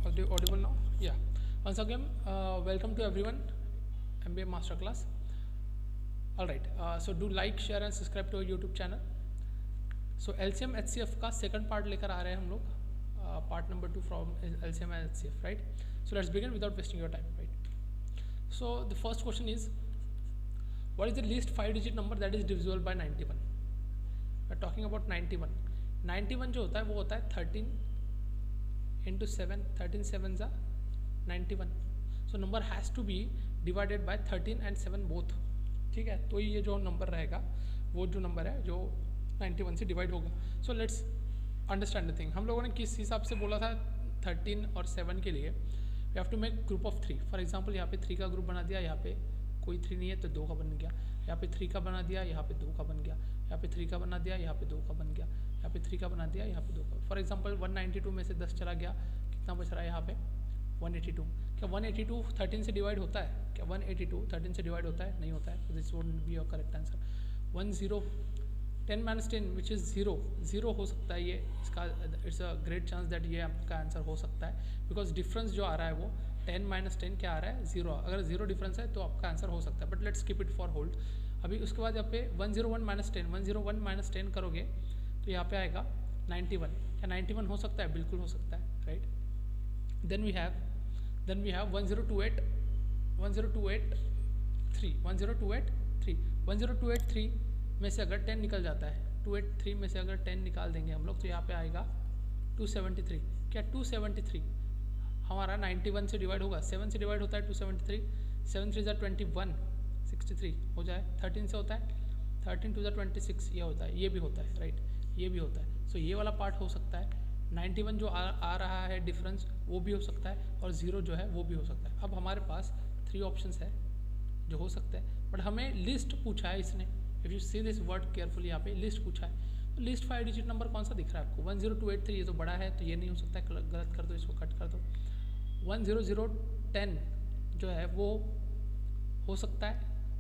audible now? Yeah. Once again, welcome to everyone. MBA Masterclass. All right. So do like, share and subscribe to our YouTube channel. So LCM HCF का second part लेकर आ रहे हैं हम लोग. Part number 2 from LCM and HCF, right? So let's begin without wasting your time, right? So the first question is, what is the least 5-digit number that is divisible by 91? We're talking about 91. 91 जो होता है वो होता है 13 into 7. 13 7 जा 91. So number has to be divided by 13 and 7 both. ठीक है, तो ये जो नंबर रहेगा वो जो नंबर है जो 91 से डिवाइड होगा. So let's understand the thing. हम लोगों ने किस हिसाब से बोला था 13 और 7 के लिए we have to make group of 3. For example यहाँ पे 3 का ग्रुप बना दिया, यहाँ पे कोई 3 नहीं है तो 2 का बन गया. यहाँ पे 3 का बना दिया, यहाँ पे 2 का बन गया. यहाँ पे 3 का बना दिया, यहाँ पे 2 का बन गया. यहाँ पे 3 का बना दिया, यहाँ पे 2 का. फॉर एग्जांपल 192 में से 10 चला गया, कितना बच रहा है यहाँ पे 182. क्या 182 13 से डिवाइड होता है? क्या 182 13 से डिवाइड होता है? नहीं होता है. This wouldn't be your correct answer. 10 minus 10 which is 0 हो सकता है ये. इसका it's a great chance that ये आपका आंसर हो सकता है बिकॉज डिफरेंस जो आ रहा है वो 10 माइनस 10 क्या आ रहा है 0. अगर 0 डिफरेंस है तो आपका आंसर हो सकता है, but let's keep it for hold. अभी उसके बाद यहाँ पे 101 माइनस 10 101 माइनस 10 करोगे तो यहाँ पे आएगा 91. क्या 91 हो सकता है? बिल्कुल हो सकता है, राइट. देन वी हैव 1028 1028 में से अगर 10 निकल जाता है 283 में से अगर 10 निकाल देंगे हम लोग तो यहाँ पे आएगा 273. क्या 273 हमारा 91 से डिवाइड होगा? 7 से डिवाइड होता है 273. 7 3 21 63 हो जाए. 13 से होता है 13 2 26 ये होता है. ये भी होता है, राइट. ये भी होता है. सो ये वाला पार्ट हो सकता है. 91 जो आ रहा है डिफरेंस वो भी हो सकता है और 0 जो है वो भी हो सकता है. अब हमारे पास 3 ऑप्शंस है जो हो सकते हैं, बट हमें लिस्ट पूछा है इसने. If you see this word carefully, यहाँ पे लिस्ट पूछा है. तो लिस्ट 5 डिजिट नंबर कौन सा दिख रहा है आपको? 10283. ये तो बड़ा है तो ये नहीं हो सकता है, गलत कर दो, इसको कट कर दो. 10010 जो है वो हो सकता है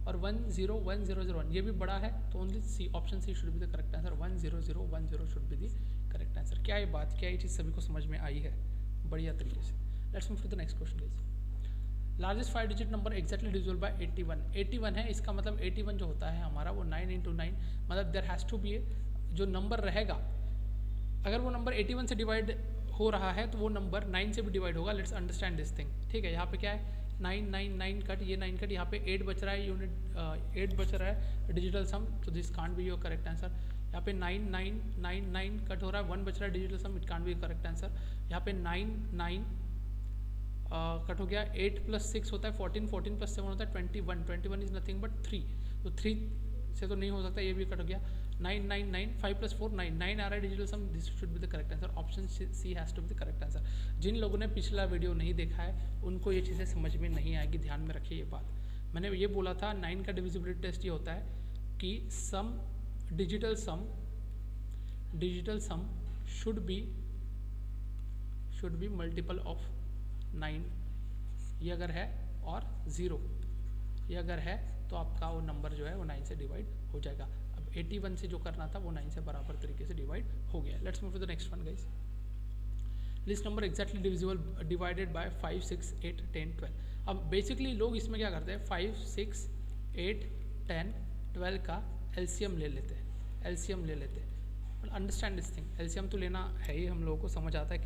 और 101001 ये भी बड़ा है तो only C, option C should be the correct answer. 10010 should be the correct answer. क्या ये बात, क्या ये चीज़ सभी को समझ में आई है बढ़िया तरीके से? Let's move to the next question guys. Largest 5 digit number exactly divisible by 81. 81 है, इसका मतलब 81 जो होता है हमारा वो 9 into 9, मतलब देयर हैज़ टू बी जो नंबर रहेगा अगर वो नंबर 81 से डिवाइड हो रहा है तो वो नंबर 9 से भी डिवाइड होगा. Let's understand this thing. ठीक है, यहाँ पे क्या है 9 9 9 कट, ये 9 कट, यहाँ पे 8 बच रहा है यूनिट 8 बच रहा है डिजिटल सम, तो this can't be your correct answer. यहाँ पे 9 9 9 9 कट हो रहा है, 1 बच रहा है digital sum, it can't be correct answer. यहाँ पे 9 9 कट हो गया. 8 + 6 होता है 14 14 + 7 होता है 21 इज नथिंग बट 3, तो 3 से तो नहीं हो सकता, ये भी कट हो गया. 9 9 9 5 + 4 9 9 आ रहा है digital sum, this should be the correct answer. Option C has to be the correct answer. जिन लोगों ने पिछला वीडियो नहीं देखा है उनको ये चीज़ें समझ में नहीं आएगी, ध्यान में रखिए ये बात. मैंने ये बोला था 9 का डिविजिबिलिटी टेस्ट ये होता है कि sum digital sum should be multiple of 9 ये अगर है और 0 ये अगर है तो आपका वो नंबर जो है वो 9 से डिवाइड हो जाएगा. अब 81 से जो करना था वो 9 से बराबर तरीके से डिवाइड हो गया. Let's move to the next one guys. Least number exactly divisible divided by 5 6 8 10 12. अब बेसिकली लोग इसमें क्या करते हैं 5 6 8 10 12 का एलसीएम ले लेते हैं. Understand this thing. एलसीएम तो लेना है ही, हम लोगों को समझ आता है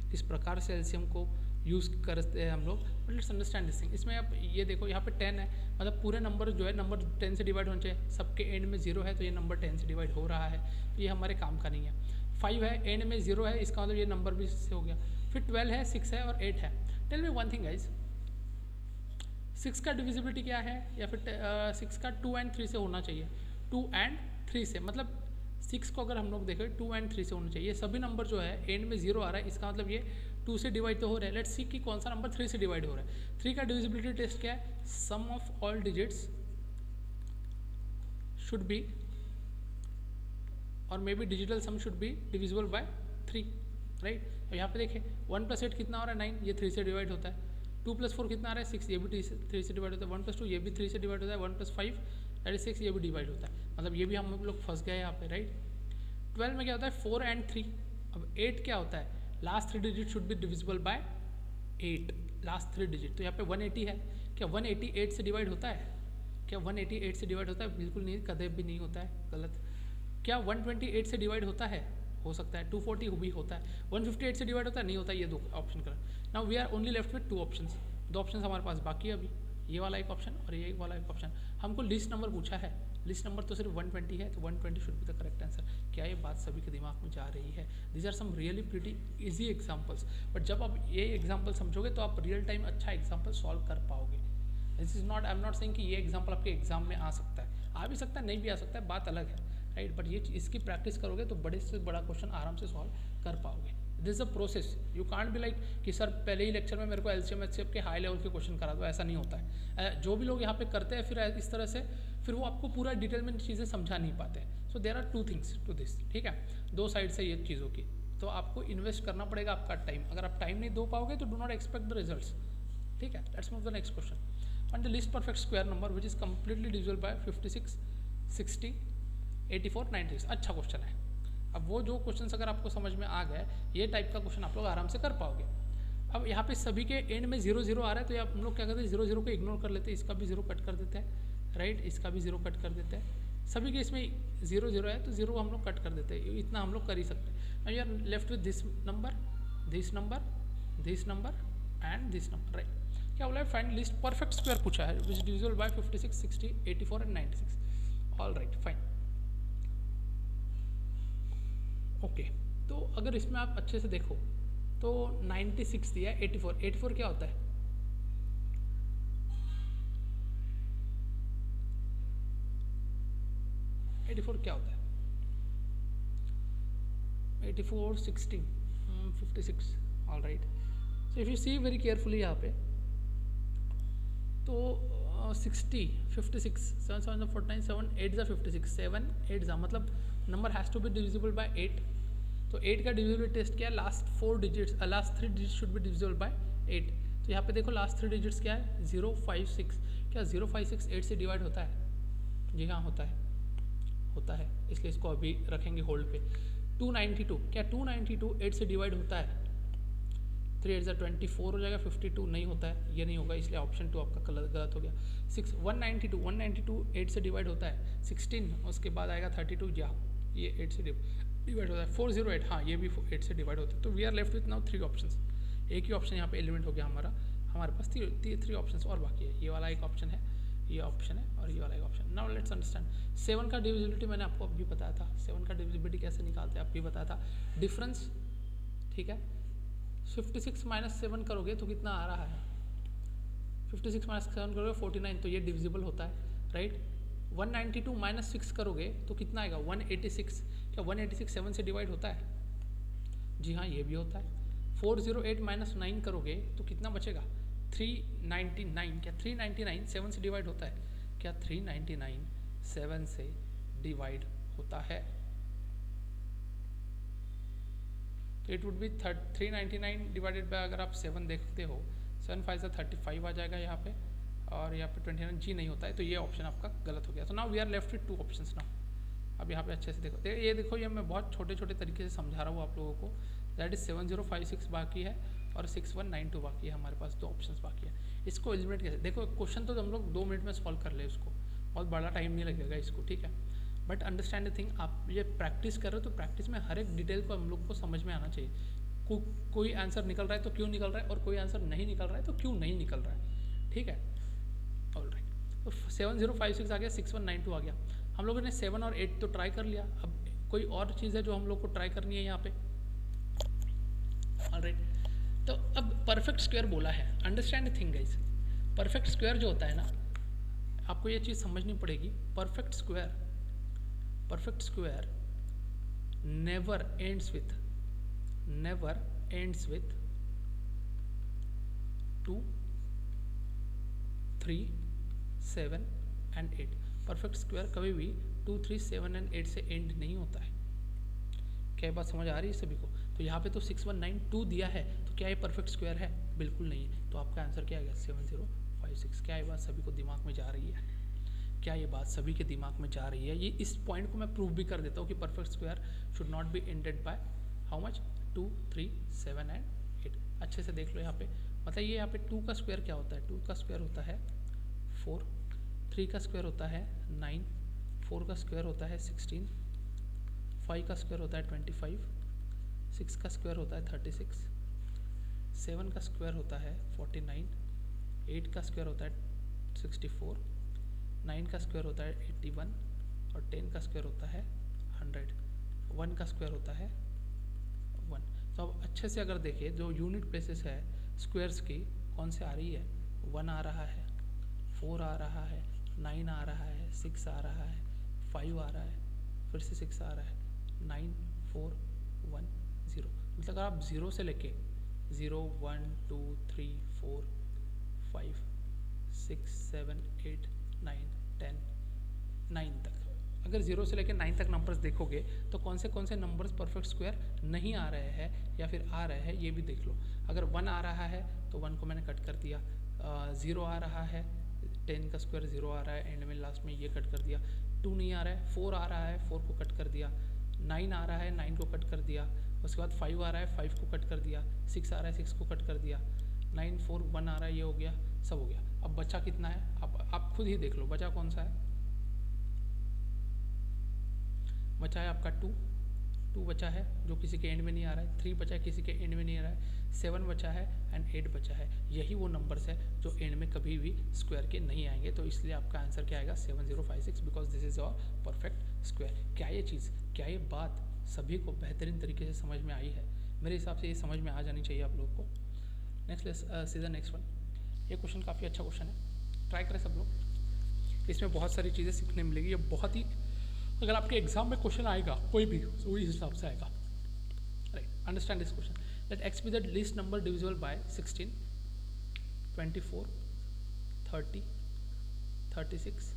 किस प्रकार से एलसीएम को यूज़ करते हैं हम लोग, but let's understand this thing. इसमें आप ये देखो यहाँ पे 10 है, मतलब पूरे नंबर जो है नंबर 10 से डिवाइड होना चाहिए. सबके एंड में 0 है तो ये नंबर 10 से डिवाइड हो रहा है, तो ये हमारे काम का नहीं है. 5 है, एंड में 0 है, इसका मतलब ये नंबर भी से हो गया. फिर 12 है, 6 है और 8 है. Tell me one thing guys, 6 का डिविजिबिलिटी क्या है? या फिर 6 का 2 and 3 से होना चाहिए. 2 and 3 से, मतलब 6 को अगर हम लोग देखें 2 and 3 से होना चाहिए. सभी नंबर जो है एंड में 0 आ रहा है, इसका मतलब ये 2 से डिवाइड तो हो रहा है. लेट्स सी कि कौन सा नंबर 3 से डिवाइड हो रहा है. 3 का डिविजिबिलिटी टेस्ट क्या है? Sum of all digits should be और may be digital sum should be divisible by 3, right. अब यहाँ पे देखें 1 + 8 कितना हो रहा है 9, ये 3 से डिवाइड होता है. 2 + 4 कितना आ रहा है 6, ये भी 3 से डिवाइड होता है. 1 + 2 ये भी 3 से डिवाइड होता है. 1 + 5 दैट इज 6 ये भी डिवाइड होता है. मतलब ये भी हम लोग फंस गए यहाँ पे, राइट. 12 में क्या होता है 4 and 3. अब 8 क्या होता है last 3 digit should be divisible by 8, last 3 digit. तो यहाँ पे 180 है, क्या 180 8 से डिवाइड होता है? क्या 180 8 से डिवाइड होता है? बिल्कुल नहीं, कदे भी नहीं होता है, गलत। क्या 120 8 से डिवाइड होता है? हो सकता है। 240 भी होता है। 158 से डिवाइड होता है? नहीं होता। ये दो ऑप्शन कर। Now we are only left with 2 options. 2 option हमारे पास बाकी है अभी, ये वाला एक ऑप्शन और ये वाला एक ऑप्शन। हमको लिस्ट नंबर पूछा है, लिस्ट नंबर तो सिर्फ 120 है, तो 120 should be the correct answer. क्या ये बात सभी के दिमाग में जा रही है? These are some really pretty easy examples, but जब आप ये एग्जाम्पल समझोगे तो आप रियल टाइम अच्छा एग्जाम्पल सॉल्व कर पाओगे। This is not, I am not saying कि ये एग्जाम्पल आपके एग्जाम में आ सकता है, आ भी सकता है, नहीं भी आ सकता है, बात अलग है, राइट। बट ये इसकी प्रैक्टिस करोगे तो बड़े से बड़ा क्वेश्चन आराम से सॉल्व कर पाओगे। This is a process, you can't be like कि सर पहले ही लेक्चर में मेरे को एलसीएम एचसीएफ के हाई लेवल के क्वेश्चन करा दो, ऐसा नहीं होता है। जो भी लोग यहाँ पे करते हैं फिर इस तरह से, फिर वो आपको पूरा डिटेल में चीज़ें समझा नहीं पाते। So there are 2 things to this, ठीक है, 2 साइड से ये चीज़ों की। तो आपको इन्वेस्ट करना पड़ेगा आपका टाइम, अगर आप टाइम नहीं दो पाओगे तो do not expect the results, ठीक है। Let's move the next question. Find the least perfect square number which is completely divisible by 56, 60, 84, 96। अच्छा क्वेश्चन है। अब वो जो क्वेश्चंस अगर आपको समझ में आ गए, ये टाइप का क्वेश्चन आप लोग आराम से कर पाओगे। अब यहाँ पे सभी के एंड में 0 0 आ रहा है, तो हम लोग क्या करते हैं, 0 0 को इग्नोर कर लेते हैं, इसका भी 0 कट कर देते हैं, राइट, इसका भी 0 कट कर देते हैं। सभी के इसमें 0 0 है तो 0 हम लोग कट कर देते हैं, इतना हम लोग कर ही सकते हैं। Now you are left with this number, this number, this number and this number, right. क्या बोला है, फाइंड लिस्ट परफेक्ट स्क्वायर पूछा है which divisible by 56, 60, 84 and 96। All right, fine, okay. तो अगर इसमें आप अच्छे से देखो तो 96 दिया है, 84 क्या होता है? क्या होता है? 84, 60, 56, all right. So if you see very carefully यहाँ पे तो 60, 56, 7 7 49, 7 8 56, 7 8 मतलब number has to be divisible by 8। तो 8 का डिविजिबिलिटी टेस्ट क्या है, last 4 digits, last 3 digits should be divisible by 8। तो यहाँ पे देखो लास्ट 3 डिजिट्स क्या है, 0 5 6। क्या 0 5 6 8 से डिवाइड होता है? जी हाँ, होता है, होता है, इसलिए इसको अभी रखेंगे होल्ड पे। 292, क्या 292 8 से डिवाइड होता है? 3 8 24 हो जाएगा, 52 नहीं होता है, ये नहीं होगा, इसलिए ऑप्शन 2 आपका गलत हो गया। 192 8 से डिवाइड होता है, 16 उसके बाद आएगा 32, या ये 8 से डिवाइड होता है। 408, हाँ ये भी 8 से डिवाइड होता है। तो we are left with now 3 options, एक ही ऑप्शन यहाँ पे एलिमेंट हो गया हमारे पास 3 ऑप्शंस और बाकी है। ये वाला एक ऑप्शन है, ये ऑप्शन है और ये वाला एक ऑप्शन। नाउ लेट्स अंडरस्टैंड 7 का डिविजिबिलिटी मैंने आपको अभी बताया था, 7 का डिविजिबिलिटी कैसे निकालते हैं आप भी बताया था, डिफरेंस, ठीक है। 56 माइनस 7 करोगे तो कितना आ रहा है? 56 माइनस 7 करोगे 49, तो ये डिविजिबल होता है, राइट। 192 माइनस 6 करोगे तो कितना आएगा? 186। क्या 186 7 से डिवाइड होता है? जी हाँ, ये भी होता है। 408 माइनस 9 करोगे तो कितना बचेगा? 399। क्या 399 7 से डिवाइड होता है? क्या 399 7 से डिवाइड होता है? तो it would be 399 divided by, अगर आप 7 देखते हो, 7 5 से 35 आ जाएगा यहाँ पे, और यहाँ पे 29 जी नहीं होता है, तो ये ऑप्शन आपका गलत हो गया। तो now we are left with 2 options now. अब यहाँ पे अच्छे से देखो, ये देखो, ये मैं बहुत छोटे छोटे तरीके से समझा रहा हूँ आप लोगों को। दैट इज 7056 बाकी है और 6192 बाकी है, हमारे पास 2 ऑप्शंस बाकी है। इसको एलिमिनेट कैसे, देखो क्वेश्चन तो हम लोग 2 मिनट में सॉल्व कर ले, उसको बहुत बड़ा टाइम नहीं लगेगा इसको, ठीक है। बट अंडरस्टैंड द थिंग, आप ये प्रैक्टिस कर रहे हो तो प्रैक्टिस में हर एक डिटेल को हम लोग को समझ में आना चाहिए। कोई आंसर निकल रहा है तो क्यों निकल रहा है, और कोई आंसर नहीं निकल रहा है तो क्यों नहीं निकल रहा है, ठीक है। ऑल राइट, तो 7056 आ गया, 6192 आ गया। हम लोगों ने 7 और 8 तो ट्राई कर लिया, अब कोई और चीज़ है जो हम लोग को ट्राई करनी है यहाँ पे। ऑल राइट, तो अब परफेक्ट स्क्वायर बोला है, understand the thing guys. Perfect square जो होता है ना, आपको ये चीज़ समझनी पड़ेगी। Perfect square never ends with 2 3 7 and 8। Perfect square कभी भी 2 3 7 एंड 8 से एंड नहीं होता है। क्या ये बात समझ आ रही है सभी को? तो यहाँ पे तो 6192 दिया है, तो क्या ये परफेक्ट स्क्वायर है? बिल्कुल नहीं है। तो आपका आंसर क्या आ गया? 7056। क्या ये बात सभी को दिमाग में जा रही है? क्या ये बात सभी के दिमाग में जा रही है? ये इस पॉइंट को मैं प्रूव भी कर देता हूँ कि perfect square should not be ended by how much? 2, 3, 7 and 8। अच्छे से देख लो यहाँ पे, मतलब ये यहाँ पे 2 का स्क्वायर क्या होता है, 2 का स्क्वायर होता है 4, 3 का स्क्वायर होता है 9, 4 का स्क्वायर होता है 16, 5 का स्क्वायर होता है 25, 6 का स्क्वायर होता है 36, 7 का स्क्वायर होता है 49, 8 का स्क्वायर होता है 64, 9 का स्क्वायर होता है 81 और 10 का स्क्वायर होता है 100, 1 का स्क्वायर होता है 1। तो अब अच्छे से अगर देखें जो यूनिट प्लेसेस है स्क्वायर्स की कौन से आ रही है, 1 आ रहा है, 4 आ रहा है, 9 आ रहा है, 6 आ रहा है, 5 आ रहा है, फिर से 6 आ रहा है, 9, 4, 1, 0। मतलब अगर आप 0 से लेके 0, 1, 2, 3, 4, 5, 6, 7, 8, 9, 10, 9 तक, अगर 0 से लेकर 9 तक नंबर्स देखोगे तो कौन से नंबर्स परफेक्ट स्क्वायर नहीं आ रहे हैं या फिर आ रहे हैं ये भी देख लो। अगर 1 आ रहा है तो 1 को मैंने कट कर दिया, 0 आ रहा है, 10 का स्क्वायर 0 आ रहा है, एंड में लास्ट में ये कट कर दिया, 2 नहीं आ रहा है, 4 आ रहा है, 4 को कट कर दिया, 9 आ रहा है, 9 को कट कर दिया, उसके बाद 5 आ रहा है, 5 को कट कर दिया, 6 आ रहा है, 6 को कट कर दिया, 9, 4, 1 आ रहा है, ये हो गया, सब हो गया। अब बचा कितना है, अब आप खुद ही देख लो बचा कौन सा है, बचा है आपका 2 बचा है जो किसी के एंड में नहीं आ रहा है, 3 बचा है किसी के एंड में नहीं आ रहा है, 7 बचा है एंड 8 बचा है। यही वो नंबर्स है जो एंड में कभी भी स्क्वायर के नहीं आएंगे, तो इसलिए आपका आंसर क्या आएगा 7056, because this is your perfect square. क्या ये चीज़, क्या ये बात सभी को बेहतरीन तरीके से समझ में आई है? मेरे हिसाब से ये समझ में आ जानी चाहिए आप लोग को। नेक्स्ट सीजन नेक्स्ट वन, ये क्वेश्चन काफ़ी अच्छा क्वेश्चन है, ट्राई करें सब लोग, इसमें बहुत सारी चीज़ें सीखने मिलेगी। ये बहुत ही, अगर आपके एग्जाम में क्वेश्चन आएगा कोई भी तो वही हिसाब से आएगा। Right, understand this question, let X be the least number divisible by 16, 24, 30, 36,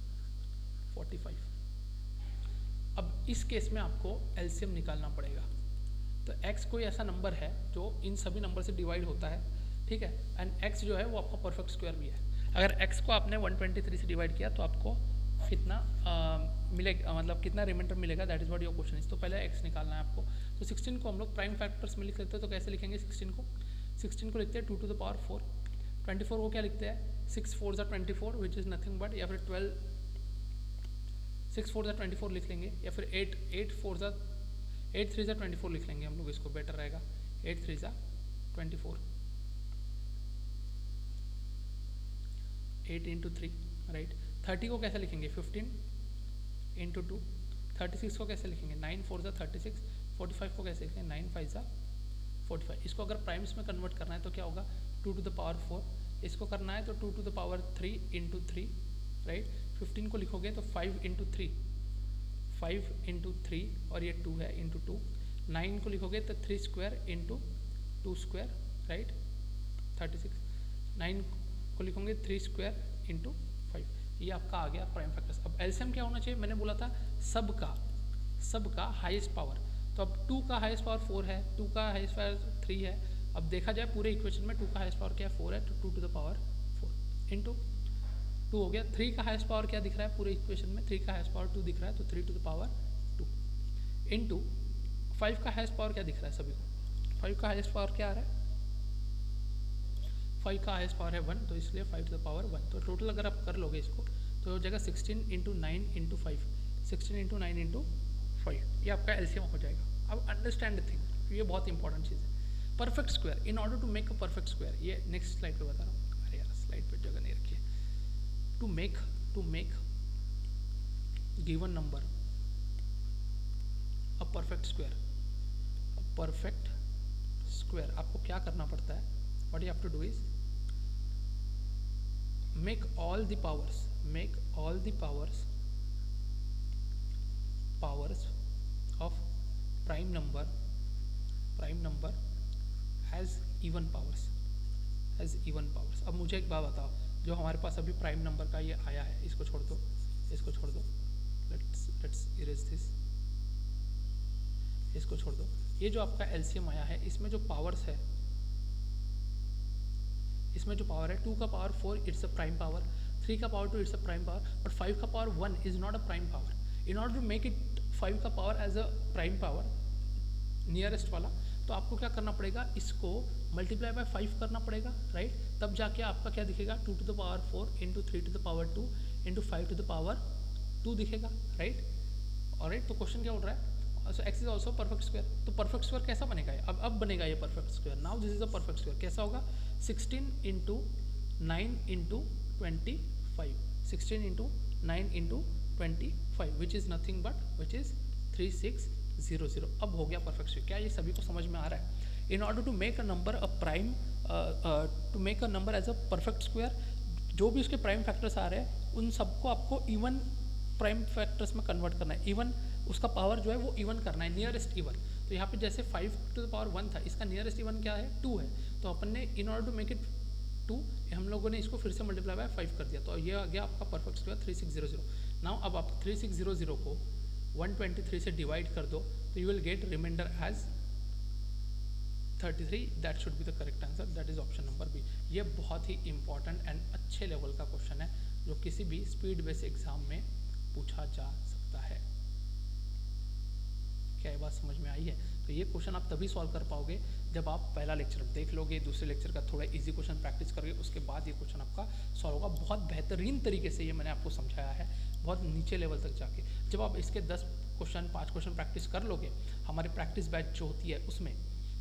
45। अब इस केस में आपको एलसीएम निकालना पड़ेगा। तो x कोई ऐसा नंबर है जो इन सभी नंबर से डिवाइड होता है, ठीक है, एंड x जो है वो आपका परफेक्ट स्क्वायर भी है। अगर x को आपने 123 से डिवाइड किया तो आपको कितना मिलेगा, मतलब कितना रिमाइंडर मिलेगा, that is what your question is. तो पहले x निकालना है आपको। तो 16 को हम लोग प्राइम फैक्टर्स में लिख लेते हैं, तो कैसे लिखेंगे 16 को? 16 को लिखते हैं 2 to the power 4। 24 को क्या लिखते हैं 6 4 ज़ा 24 विच इज़ नथिंग बट, या फिर 12 6 4 ज़ा 24 लिख लेंगे, या फिर 8 3 ज़ा 24 लिख लेंगे हम लोग, इसको बेटर रहेगा 8 3 ज़ा 24, 8 into 3, राइट। 30 को कैसे लिखेंगे 15 into 2, 36 को कैसे लिखेंगे 9 4 ज़ा 36, 45 को कैसे लिखेंगे 9 5 ज़ा 45। इसको अगर प्राइम्स में कन्वर्ट करना है तो क्या होगा 2 to the power 4, इसको करना है तो 2 to the power 3 into 3, right. 15 को लिखोगे तो 5 into 3, 5 into 3 और ये 2 है into 2। 9 को लिखोगे तो 3 स्क्वायर into 2 स्क्वायर, राइट 36। 9 को लिखोगे 3 स्क्वायर into 5, ये आपका आ गया प्राइम फैक्टर्स। अब एलसीएम क्या होना चाहिए, मैंने बोला था सबका हाईएस्ट पावर। तो अब 2 का हाईएस्ट पावर 4 है, 2 का हाईएस्ट पावर 3 है। अब देखा जाए पूरे इक्वेशन में 2 का हाईएस्ट पावर क्या है 4 है, तो 2 to the power 4 इंटू 2 हो गया। 3 का हाईएस्ट पावर क्या दिख रहा है पूरे इक्वेशन में, 3 का हाईएस्ट पावर 2 दिख रहा है, तो 3 to the power 2 इंटू 5 का हाईएस्ट पावर क्या दिख रहा है सभी को, 5 का हाईएस्ट पावर क्या आ रहा है 5 का हाईएस्ट पावर है 1, तो इसलिए 5 to the power 1। तो टोटल अगर आप कर लोगे इसको तो हो जाएगा 16 into 9 into 5, 16 into 9 into 5, ये आपका एलसीएम हो जाएगा। अब अंडरस्टैंड थिंग, ये बहुत इंपॉर्टेंट चीज़ है, perfect square. In order to make a perfect square, ये नेक्स्ट स्लाइड पे बता रहा हूँ, अरे यार स्लाइड पे जगह नहीं रखी है। To make given number a perfect square, आपको क्या करना पड़ता है, what you have to do is make all the powers of prime number as even powers। अब मुझे एक बात बताओ, जो हमारे पास अभी प्राइम नंबर का ये आया है, इसको छोड़ दो, लेट्स इरेज दिस, इसको छोड़ दो। ये जो आपका एलसीएम आया है इसमें जो पावर्स है, इसमें जो पावर है 2 का power 4 it's a prime power, 3 का power 2 it's a prime power, but 5 का power 1 is not a prime power. In order to make it 5 का power as a prime power nearest वाला, तो तो आपको क्या करना पड़ेगा, इसको मल्टीप्लाई बाय 5 करना पड़ेगा, राइट। तब जाके आपका क्या दिखेगा, 2 to the power 4 into 3 to the power 2 into 5 to the power 2 दिखेगा, राइट। ऑलराइट, तो क्वेश्चन क्या बोल रहा है, so x is also perfect square. तो परफेक्ट स्क्वायर कैसा बनेगा, अब बनेगा ये perfect square. Now this is a perfect square. कैसा होगा, 16 into 9 into 25, 16 into 9 into 25 which is nothing but which is 3600। अब हो गया परफेक्ट स्क्वायर। क्या ये सभी को समझ में आ रहा है? In order to make a number a prime, to make a number as a perfect square, जो भी उसके प्राइम फैक्टर्स आ रहे हैं उन सबको आपको इवन प्राइम फैक्टर्स में कन्वर्ट करना है। इवन उसका पावर जो है वो इवन करना है, नियरेस्ट इवन। तो यहाँ पे जैसे 5 टू द पावर 1 था, इसका नियरेस्ट इवन क्या है, 2 है। तो अपन ने in order to make it 2, हम लोगों ने इसको फिर से मल्टीप्लाई बाय 5 कर दिया। तो ये आ गया आपका परफेक्ट स्क्वायर 3600। नाउ अब आप 3600 को 123 से डिवाइड कर दो तो you will get remainder as 33। That should be the correct answer, that is option number B. ये बहुत ही इंपॉर्टेंट एंड अच्छे लेवल का क्वेश्चन है जो किसी भी स्पीड बेस्ड एग्जाम में पूछा जा सकता है। क्या ये बात समझ में आई है? तो ये क्वेश्चन आप तभी सॉल्व कर पाओगे जब आप पहला लेक्चर देख लोगे, दूसरे लेक्चर का थोड़ा इजी क्वेश्चन प्रैक्टिस करोगे, उसके बाद ये क्वेश्चन आपका सॉल्व होगा। बहुत बेहतरीन तरीके से ये मैंने आपको समझाया है, बहुत नीचे लेवल तक जाके। जब आप इसके 10 क्वेश्चन 5 क्वेश्चन प्रैक्टिस कर लोगे हमारी प्रैक्टिस बैच जो होती है उसमें,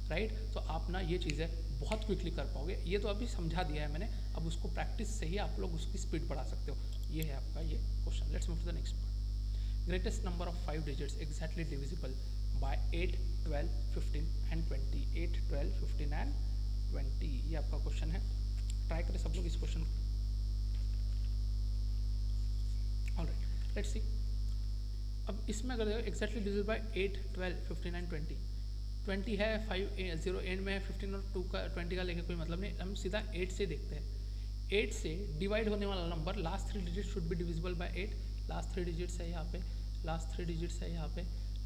राइट, तो आप ना ये चीज़ें बहुत क्विकली कर पाओगे। ये तो अभी समझा दिया है मैंने, अब उसको प्रैक्टिस से ही आप लोग उसकी स्पीड बढ़ा सकते हो। ये है आपका ये question. Let's move to the next part. Greatest number of 5 digits exactly divisible by 8, 12, 15 and 20। 8, 12, 15 and 20, ये आपका क्वेश्चन है। ट्राई करें सब लोग इस क्वेश्चन को। Alright, let's see. अब इसमें अगर एग्जैक्टली डिविजिबल बाय 8, 12, 15 एंड 20, 20 है, 5 0 एंड में है, 15 और 2 का 20 का लेके कोई मतलब नहीं। हम सीधा 8 से देखते हैं। 8 से डिवाइड होने वाला number last 3 digit should be divisible by 8। Last 3 digits है यहाँ पे, लास्ट 3 डिजिट्स है यहाँ पे,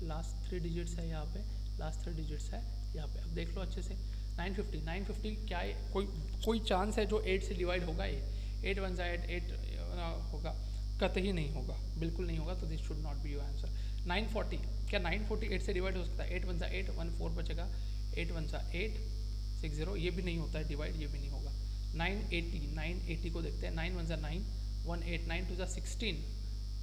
लास्ट 3 डिजिट्स है यहाँ पे, लास्ट 3 डिजिट्स है यहाँ पे। अब देख लो अच्छे से। 950, 950 क्या है, कोई चांस है जो 8 से डिवाइड होगा? ये 8 1 जा 8 होगा? कतई नहीं होगा, बिल्कुल नहीं होगा। तो this should not be your answer. 940, क्या 940 8 से डिवाइड हो सकता है? 8 1 जा 8, 1 4 बचेगा, 8 1 जा 8, 6 0, ये भी नहीं होता है डिवाइड, ये भी नहीं होगा। 980, 980 को देखते हैं। 9 1 जा 9, 1 8, 9 2 जा 16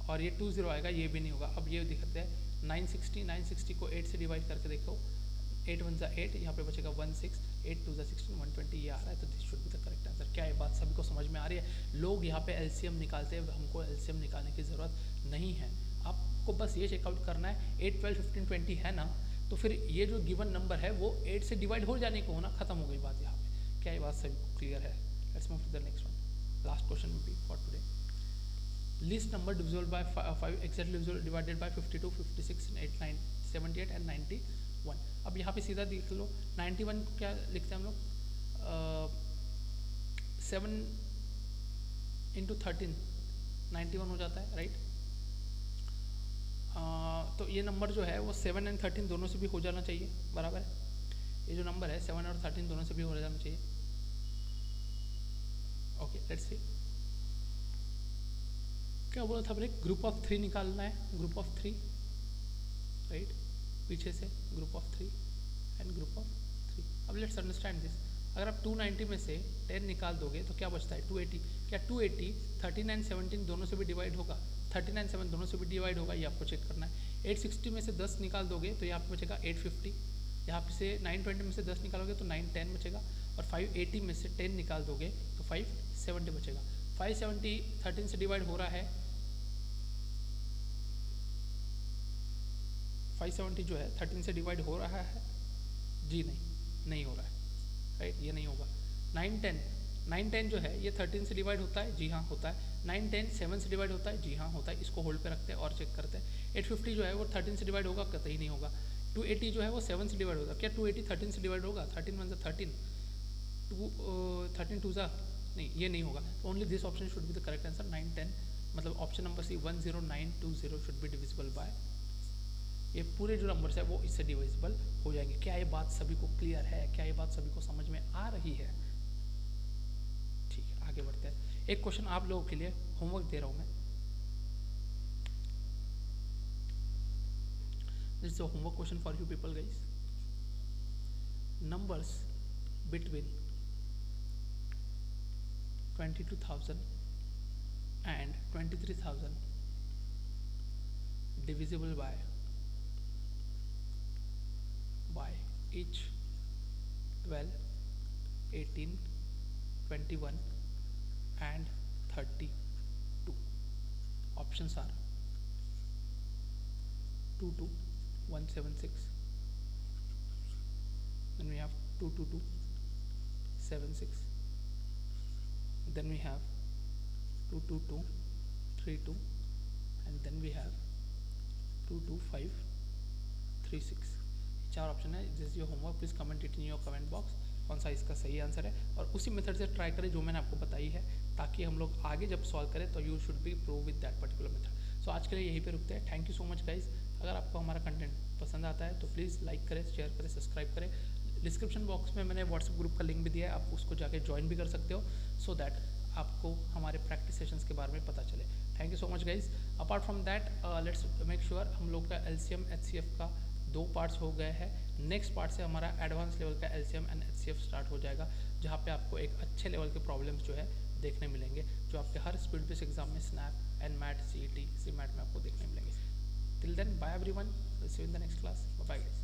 और ये 2 0 आएगा, ये भी नहीं होगा। अब ये दिखाते हैं 960, 960 को 8 से डिवाइड करके देखो। 8 1 जा 8, यहाँ पे बचेगा 1 6, 8 2 जा 16, 120, ये आ रहा है। तो this should be the correct answer. क्या ये बात सभी को समझ में आ रही है? लोग यहाँ पे एलसीएम निकालते हैं, हमको एलसीएम निकालने की ज़रूरत नहीं है। आपको बस ये चेकआउट करना है 8 12 15 20 है ना, तो फिर ये जो गिवन नंबर है वो 8 से डिवाइड हो जाने को होना, खत्म हो गई बात यहाँ पे। क्या ये बात सभी को क्लियर है? Let's move to the next one. Last question will be for today. Least number divisible by 5 exactly divided by 52, 56, 89, 78 and 91। अब यहाँ पे सीधा देख लो। 91 को क्या लिखते हैं हम लोग? 7 इंटू 13 91 हो जाता है, राइट। तो ये नंबर जो है वो 7 एंड 13 दोनों से भी हो जाना चाहिए, बराबर है। ये जो नंबर है 7 और 13 दोनों से भी हो जाना चाहिए। Okay, let's see. क्या बोला था? ब्रेक ग्रुप ऑफ 3 निकालना है, ग्रुप ऑफ 3, राइट, पीछे से group of 3 and group of 3। अब लेट्स अंडरस्टैंड दिस। अगर आप 290 में से 10 निकाल दोगे तो क्या बचता है? 280। क्या 280 13 एंड 17 दोनों से भी डिवाइड होगा? 13 एंड 7 दोनों से भी डिवाइड होगा, ये आपको चेक करना है। 860 में से 10 निकाल दोगे तो यहाँ पे बचेगा 850। यहाँ पे से 920 में से 10 निकालोगे तो 910 बचेगा। और 580 में से 10 निकाल दोगे तो 570 बचेगा। 570 13 से डिवाइड हो रहा है, 570 जो है 13 से डिवाइड हो रहा है? जी नहीं हो रहा है, राइट, ये नहीं होगा। 910 जो है ये 13 से डिवाइड होता है? जी हाँ होता है। 910 7 से डिवाइड होता है? जी हाँ होता है। इसको होल्ड पे रखते हैं और चेक करते हैं। 850 जो है वो 13 से डिवाइड होगा? कतई नहीं होगा। 280 जो है वो 7 से डिवाइड होगा? क्या 280 13 से डिवाइड होगा? 13 1 जा 13, 13 2 जा नहीं, ये नहीं होगा। Only this option should be the correct answer. 910 मतलब option number C 10920 should be divisible by, ये पूरे जो नंबर्स है वो इससे डिविजिबल हो जाएंगे। क्या ये बात सभी को क्लियर है? क्या ये बात सभी को समझ में आ रही है? ठीक है, आगे बढ़ते हैं। एक क्वेश्चन आप लोगों के लिए होमवर्क दे रहा हूं मैं। This is a homework question for you people guys. numbers between 22,000 and 23,000 divisible by each 12, 18, 21 and 32. Options are 2 to 176, then we have 2 to 2, 7 6, then we have 2 to 2, 3 2, and then we have 2 to 5, 3 6. चार option है. This is your homework. Please comment it in your comment box कौन सा इसका सही answer है, और उसी method से ट्राई करें जो मैंने आपको बताई है, ताकि हम लोग आगे जब सॉल्व करें तो you should be prove with that particular method. So आज के लिए यहीं पे रुकते हैं. Thank you so much guys. अगर आपको हमारा कंटेंट पसंद आता है तो प्लीज़ लाइक करें, शेयर करें, सब्सक्राइब करें. डिस्क्रिप्शन बॉक्स में मैंने व्हाट्सएप ग्रुप का लिंक भी दिया है, आप उसको जाके ज्वाइन भी कर सकते हो, सो दैट आपको हमारे प्रैक्टिस सेशंस के बारे में पता चले. Thank you so much guys. Apart from that let's make sure हम लोग का LCM HCF का 2 पार्ट्स हो गए हैं. नेक्स्ट पार्ट से हमारा एडवांस लेवल का LCM एंड HCF स्टार्ट हो जाएगा, जहाँ पे आपको एक अच्छे लेवल के प्रॉब्लम्स जो है देखने मिलेंगे, जो आपके हर स्पीड बेस्ड एग्जाम में स्नैप, NMAT, CET, CMAT में आपको देखने मिलेंगे. Till then bye everyone. See you in the next class. Bye guys.